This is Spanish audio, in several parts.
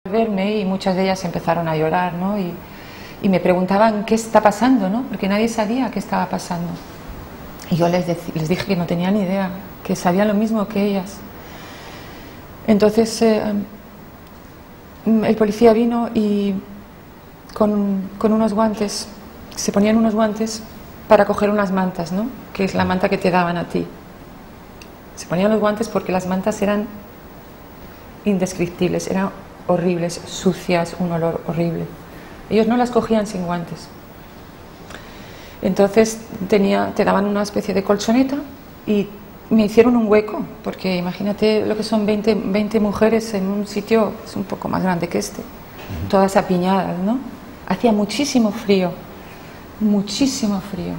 verme y muchas de ellas empezaron a llorar, ¿no? Y me preguntaban qué está pasando, ¿no? Porque nadie sabía qué estaba pasando. Y yo les dije que no tenía ni idea, que sabía lo mismo que ellas. Entonces el policía vino y con unos guantes, se ponían unos guantes para coger unas mantas, ¿no? Que es la manta que te daban a ti. Se ponían los guantes porque las mantas eran indescriptibles, eran horribles, sucias, un olor horrible. Ellos no las cogían sin guantes. Entonces te daban una especie de colchoneta y me hicieron un hueco, porque imagínate lo que son 20 mujeres en un sitio que es un poco más grande que este, todas apiñadas, ¿no? Hacía muchísimo frío, muchísimo frío.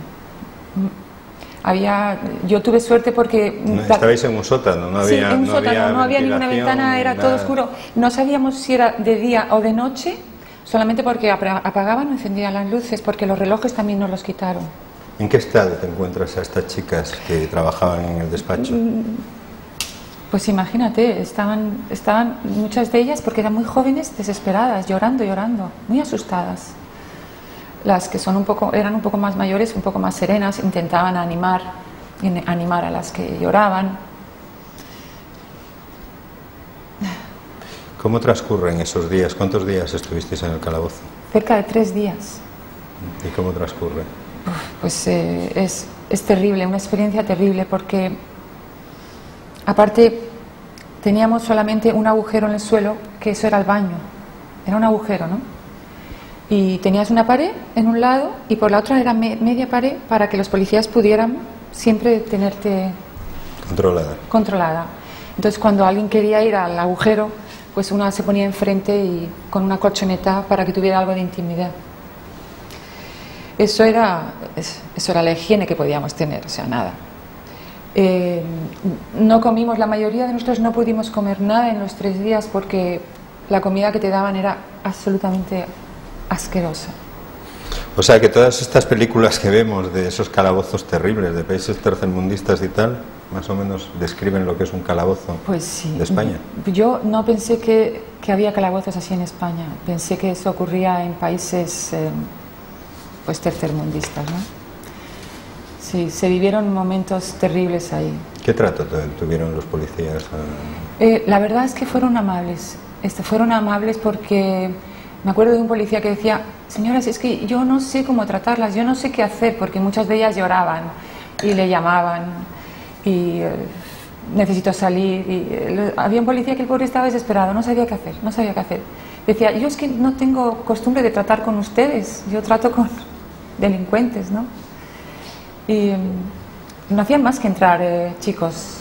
Yo tuve suerte porque... Estabais en un sótano, no había, sí, en un sótano, no había ninguna ventana, era todo oscuro. No sabíamos si era de día o de noche, solamente porque apagaban o encendían las luces, porque los relojes también nos los quitaron. ¿En qué estado te encuentras a estas chicas que trabajaban en el despacho? Pues imagínate, estaban muchas de ellas, porque eran muy jóvenes, desesperadas, llorando, muy asustadas. Las que eran un poco más mayores, un poco más serenas, intentaban animar a las que lloraban. ¿Cómo transcurren esos días? ¿Cuántos días estuvisteis en el calabozo? Cerca de 3 días. ¿Y cómo transcurre? Pues es terrible, una experiencia terrible, porque aparte teníamos solamente un agujero en el suelo, que eso era el baño, era un agujero, ¿no? Y tenías una pared en un lado y por la otra era media pared para que los policías pudieran siempre tenerte controlada. Entonces cuando alguien quería ir al agujero, pues una se ponía enfrente y con una colchoneta para que tuviera algo de intimidad. Eso era la higiene que podíamos tener, o sea, nada. No comimos, la mayoría de nosotros no pudimos comer nada en los 3 días porque la comida que te daban era absolutamente asquerosa. O sea que todas estas películas que vemos de esos calabozos terribles de países tercermundistas y tal, más o menos describen lo que es un calabozo, pues sí, de España. Yo no pensé que había calabozos así en España, pensé que eso ocurría en países pues tercermundistas, ¿no? Sí, se vivieron momentos terribles ahí. ¿Qué trato tuvieron los policías? La verdad es que fueron amables. Fueron amables porque me acuerdo de un policía que decía: señoras, es que yo no sé cómo tratarlas, yo no sé qué hacer, porque muchas de ellas lloraban y le llamaban y necesito salir. Había un policía que el pobre estaba desesperado, no sabía qué hacer. Decía: yo es que no tengo costumbre de tratar con ustedes, yo trato con delincuentes, ¿no? Y no hacían más que entrar chicos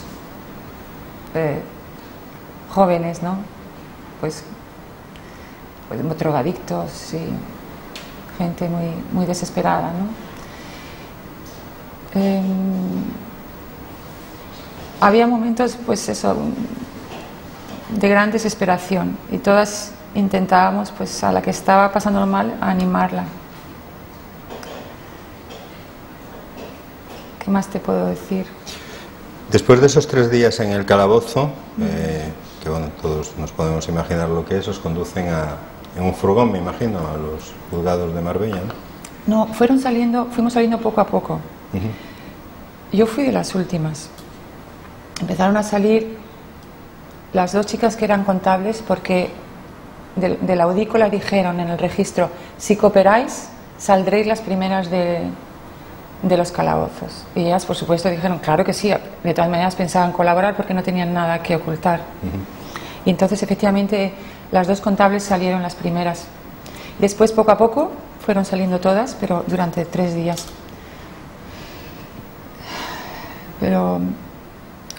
jóvenes, ¿no? Pues drogadictos y gente muy desesperada, ¿no? Había momentos, pues eso, de gran desesperación y todas intentábamos, pues a la que estaba pasándolo mal, animarla. ¿Qué más te puedo decir? Después de esos 3 días en el calabozo, que bueno, todos nos podemos imaginar lo que es, os conducen en un furgón, me imagino, a los juzgados de Marbella, ¿no? No, fuimos saliendo poco a poco. Yo fui de las últimas. Empezaron a salir las 2 chicas que eran contables, porque de la audícola dijeron en el registro: si cooperáis, saldréis las primeras de los calabozos. Y ellas, por supuesto, dijeron: claro que sí. De todas maneras pensaban colaborar porque no tenían nada que ocultar. Y entonces, efectivamente, las 2 contables salieron las primeras. Después, poco a poco, fueron saliendo todas, pero durante 3 días. Pero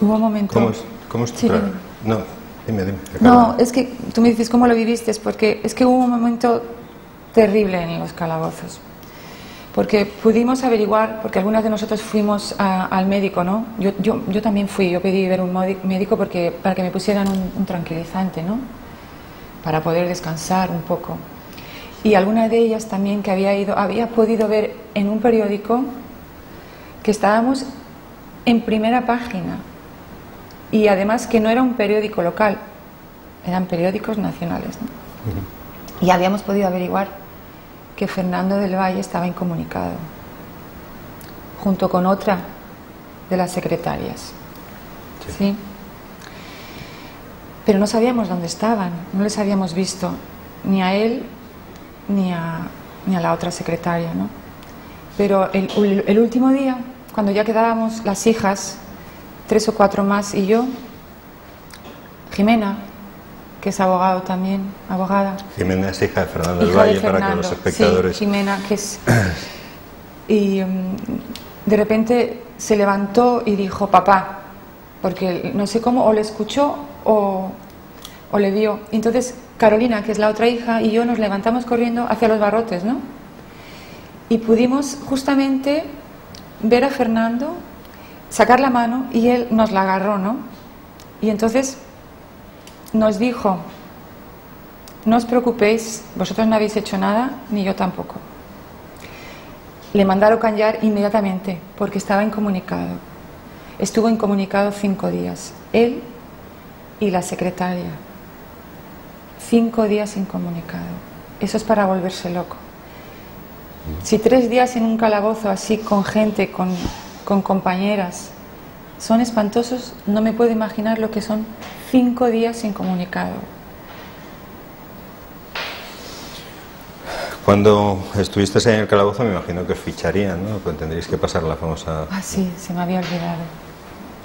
hubo momentos... ¿Cómo es tu sí, trabajo? No, dime. No, es que tú me dices cómo lo viviste, porque es que hubo un momento terrible en los calabozos. Porque pudimos averiguar, porque algunas de nosotros fuimos al médico, ¿no? Yo también fui, yo pedí ver un médico para que me pusieran un tranquilizante, ¿no? Para poder descansar un poco. Y alguna de ellas también que había podido ver en un periódico que estábamos en primera página. Y además que no era un periódico local, eran periódicos nacionales, ¿no? Y habíamos podido averiguar que Fernando del Valle estaba incomunicado, junto con otra de las secretarias. ¿Sí? Pero no sabíamos dónde estaban, no les habíamos visto, ni a él ni a la otra secretaria, ¿no? Pero el último día, cuando ya quedábamos las hijas, 3 o 4 más, y yo, Jimena, que es abogada. Jimena es hija de Fernando del Valle, para que los espectadores... Sí, Jimena, que es... Y de repente se levantó y dijo, papá, porque no sé cómo, o le escuchó o le vio. Entonces Carolina, que es la otra hija, y yo nos levantamos corriendo hacia los barrotes, ¿no? Y pudimos justamente ver a Fernando sacar la mano y él nos la agarró, ¿no? Y entonces nos dijo, no os preocupéis, vosotros no habéis hecho nada, ni yo tampoco. Le mandaron callar inmediatamente porque estaba incomunicado. Estuvo incomunicado 5 días, él y la secretaria. 5 días incomunicado. Eso es para volverse loco. Si 3 días en un calabozo así, con gente, con compañeras, son espantosos, no me puedo imaginar lo que son 5 días incomunicado. Cuando estuviste en el calabozo me imagino que os ficharían, ¿no? Pues tendréis que pasar la famosa... Ah, sí, se me había olvidado.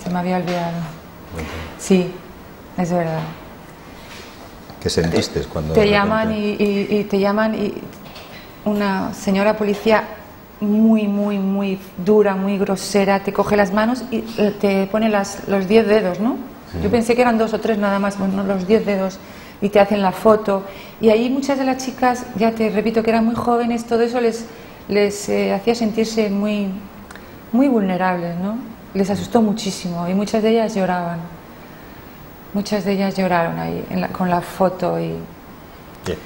Se me había olvidado. Sí, es verdad. ¿Qué sentiste cuando...? Te llaman y te llaman y una señora policía muy dura, muy grosera, te coge las manos y te pone los 10 dedos, ¿no? Yo pensé que eran 2 o 3 nada más, bueno, los 10 dedos, y te hacen la foto. Y ahí muchas de las chicas, ya te repito, que eran muy jóvenes, todo eso les hacía sentirse muy vulnerables, ¿no? Les asustó muchísimo y muchas de ellas lloraban. Muchas de ellas lloraron ahí con la foto. Y... Bien.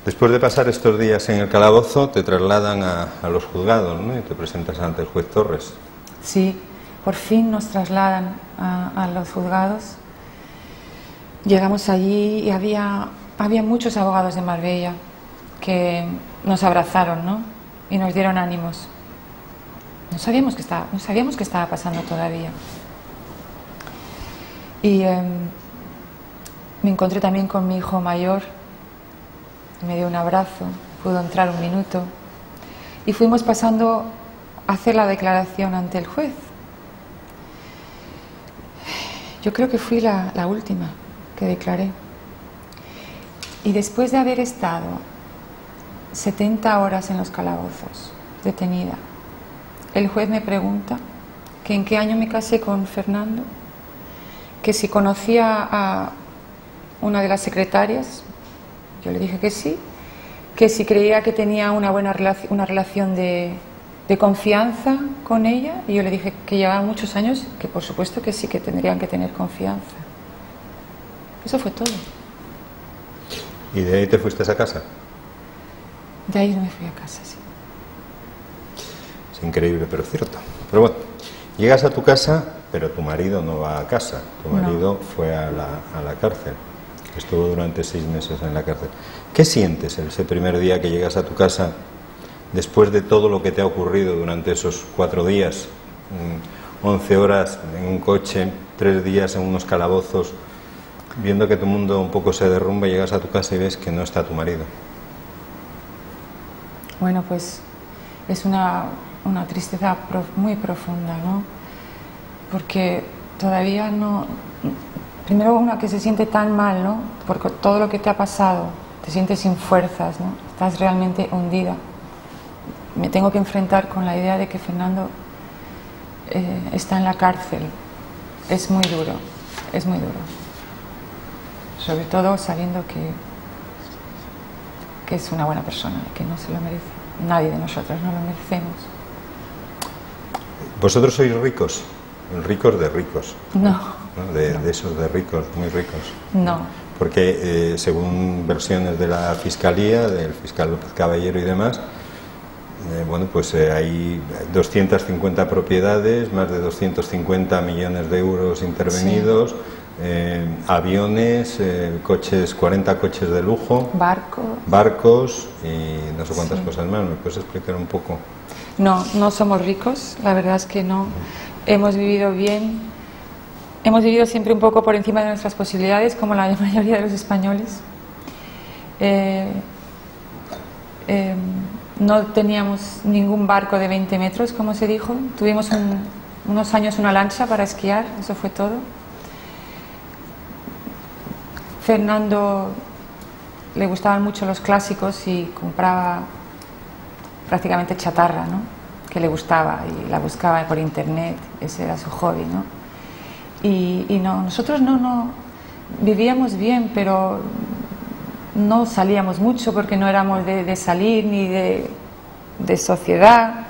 Después de pasar estos días en el calabozo, te trasladan a los juzgados, ¿no? Y te presentas ante el juez Torres. Sí, por fin nos trasladan a los juzgados. Llegamos allí y había muchos abogados de Marbella que nos abrazaron, ¿no? Y nos dieron ánimos. No sabíamos qué estaba pasando todavía. Y me encontré también con mi hijo mayor, me dio un abrazo, pudo entrar un minuto y fuimos pasando a hacer la declaración ante el juez. Yo creo que fui la última que declaré. Y después de haber estado 70 horas en los calabozos, detenida, el juez me pregunta que en qué año me casé con Fernando, que si conocía a una de las secretarias, yo le dije que sí, que si creía que tenía una buena relación de confianza con ella, y yo le dije que llevaba muchos años, que por supuesto que sí, que tendrían que tener confianza. Eso fue todo. ¿Y de ahí te fuiste a casa? De ahí me fui a casa, sí. Es increíble, pero cierto. Pero bueno, llegas a tu casa, pero tu marido no va a casa. Tu marido fue a la cárcel. Estuvo durante 6 meses en la cárcel. ¿Qué sientes ese primer día que llegas a tu casa, después de todo lo que te ha ocurrido durante esos 4 días? 11 horas en un coche, 3 días en unos calabozos, viendo que tu mundo un poco se derrumba, llegas a tu casa y ves que no está tu marido. Bueno, pues es una tristeza muy profunda, ¿no? Porque todavía no... Primero una que se siente tan mal, ¿no? Porque todo lo que te ha pasado, te sientes sin fuerzas, ¿no? Estás realmente hundida. Me tengo que enfrentar con la idea de que Fernando está en la cárcel. Es muy duro, es muy duro. Sobre todo sabiendo que es una buena persona, que no se lo merece. Nadie de nosotros no lo merecemos. ¿Vosotros sois ricos? Ricos de ricos. No. ¿No? De esos de ricos, muy ricos. No. Porque según versiones de la Fiscalía, del fiscal López Caballero y demás, bueno, pues hay 250 propiedades, más de 250 millones de euros intervenidos, aviones, coches, 40 coches de lujo, barcos y no sé cuántas cosas más. ¿Me puedes explicar un poco? No, no somos ricos, la verdad es que no. Hemos vivido bien, hemos vivido siempre un poco por encima de nuestras posibilidades, como la mayoría de los españoles. No teníamos ningún barco de 20 metros, como se dijo. Tuvimos unos años una lancha para esquiar, eso fue todo. Fernando le gustaban mucho los clásicos y compraba prácticamente chatarra, ¿no? Que le gustaba y la buscaba por internet, ese era su hobby, ¿no? Y no, nosotros no vivíamos bien, pero no salíamos mucho porque no éramos de salir ni de sociedad,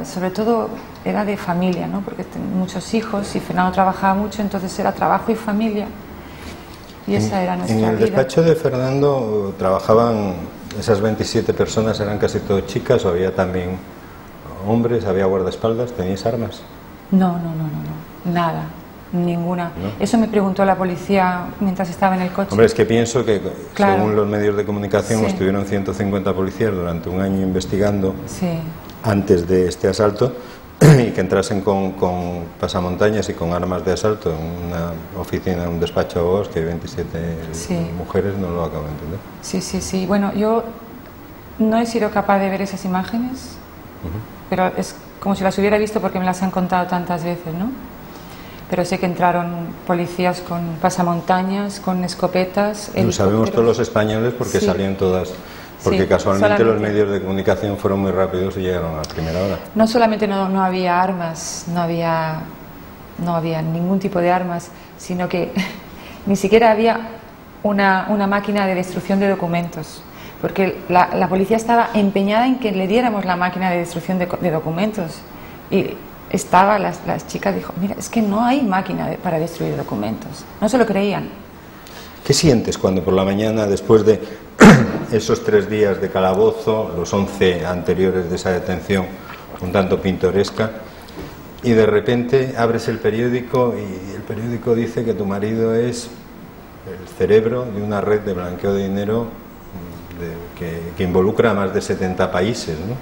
sobre todo era de familia, ¿no? Porque tenía muchos hijos y Fernando trabajaba mucho, entonces era trabajo y familia. Y esa era nuestra vida. En el despacho de Fernando trabajaban esas 27 personas, eran casi todas chicas, o había también hombres, había guardaespaldas, ¿teníais armas? No, nada, ninguna. ¿No? Eso me preguntó la policía mientras estaba en el coche. Hombre, es que pienso que, claro, según los medios de comunicación, estuvieron 150 policías durante un año investigando antes de este asalto, y que entrasen con pasamontañas y con armas de asalto en una oficina, en un despacho de abogados, que hay 27 mujeres, no lo acabo de entender. Sí. Bueno, yo no he sido capaz de ver esas imágenes, pero es como si las hubiera visto porque me las han contado tantas veces, ¿no? Pero sé que entraron policías con pasamontañas, con escopetas. Lo sabemos todos los españoles porque salían todas. Porque casualmente los medios de comunicación fueron muy rápidos y llegaron a primera hora. No solamente no había armas, no había ningún tipo de armas, sino que ni siquiera había una máquina de destrucción de documentos. Porque la policía estaba empeñada en que le diéramos la máquina de destrucción de documentos. Y las chicas dijo, mira, es que no hay máquina para destruir documentos. No se lo creían. ¿Qué sientes cuando por la mañana, después de esos 3 días de calabozo, los 11 anteriores de esa detención un tanto pintoresca, y de repente abres el periódico y el periódico dice que tu marido es el cerebro de una red de blanqueo de dinero que involucra a más de 70 países, ¿no?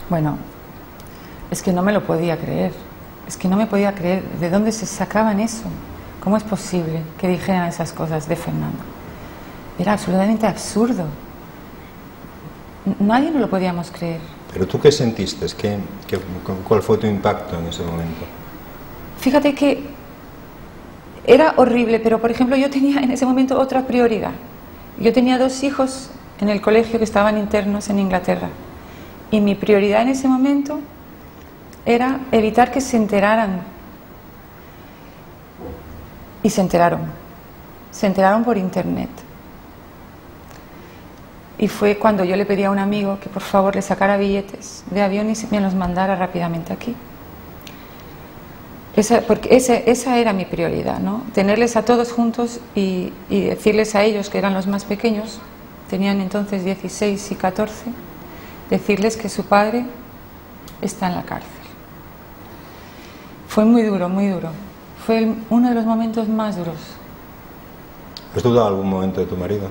Bueno, es que no me lo podía creer, ¿de dónde se sacaban eso? ¿Cómo es posible que dijeran esas cosas de Fernando? Era absolutamente absurdo. Nadie nos lo podíamos creer. ¿Pero tú qué sentiste? ¿Cuál fue tu impacto en ese momento? Fíjate que era horrible, pero por ejemplo yo tenía en ese momento otra prioridad. Yo tenía 2 hijos en el colegio que estaban internos en Inglaterra. Y mi prioridad en ese momento era evitar que se enteraran. Y se enteraron por internet. Y fue cuando yo le pedí a un amigo que por favor le sacara billetes de avión y me los mandara rápidamente aquí. Porque esa era mi prioridad, ¿no? Tenerles a todos juntos y decirles a ellos, que eran los más pequeños, tenían entonces 16 y 14, decirles que su padre está en la cárcel. Fue muy duro, muy duro. Fue uno de los momentos más duros. ¿Has dudado algún momento de tu marido?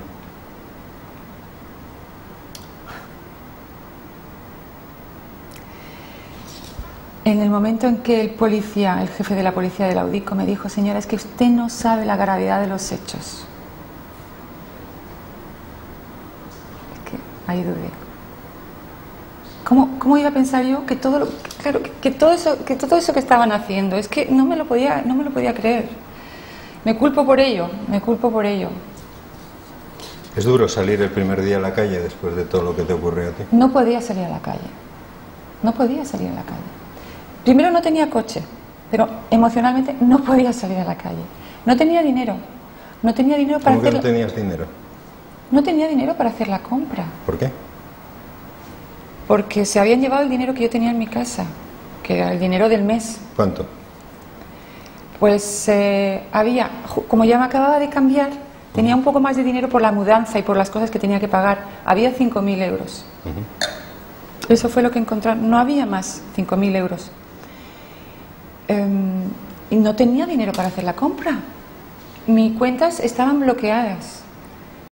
En el momento en que el jefe de la policía de la UDICO me dijo, señora, es que usted no sabe la gravedad de los hechos. Es que ahí dudé. ¿Cómo iba a pensar yo que todo eso que estaban haciendo? Es que no me lo podía creer. Me culpo por ello. ¿Es duro salir el primer día a la calle después de todo lo que te ocurrió a ti? No podía salir a la calle. Primero no tenía coche, pero emocionalmente no podía salir a la calle. No tenía dinero. ¿Cómo que no tenías dinero? No tenía dinero para hacer la compra. ¿Por qué? Porque se habían llevado el dinero que yo tenía en mi casa, que era el dinero del mes. ¿Cuánto? Pues como ya me acababa de cambiar, tenía un poco más de dinero por la mudanza y por las cosas que tenía que pagar. Había 5.000 euros. Eso fue lo que encontraron. No había más 5.000 euros. y no tenía dinero para hacer la compra. Mis cuentas estaban bloqueadas.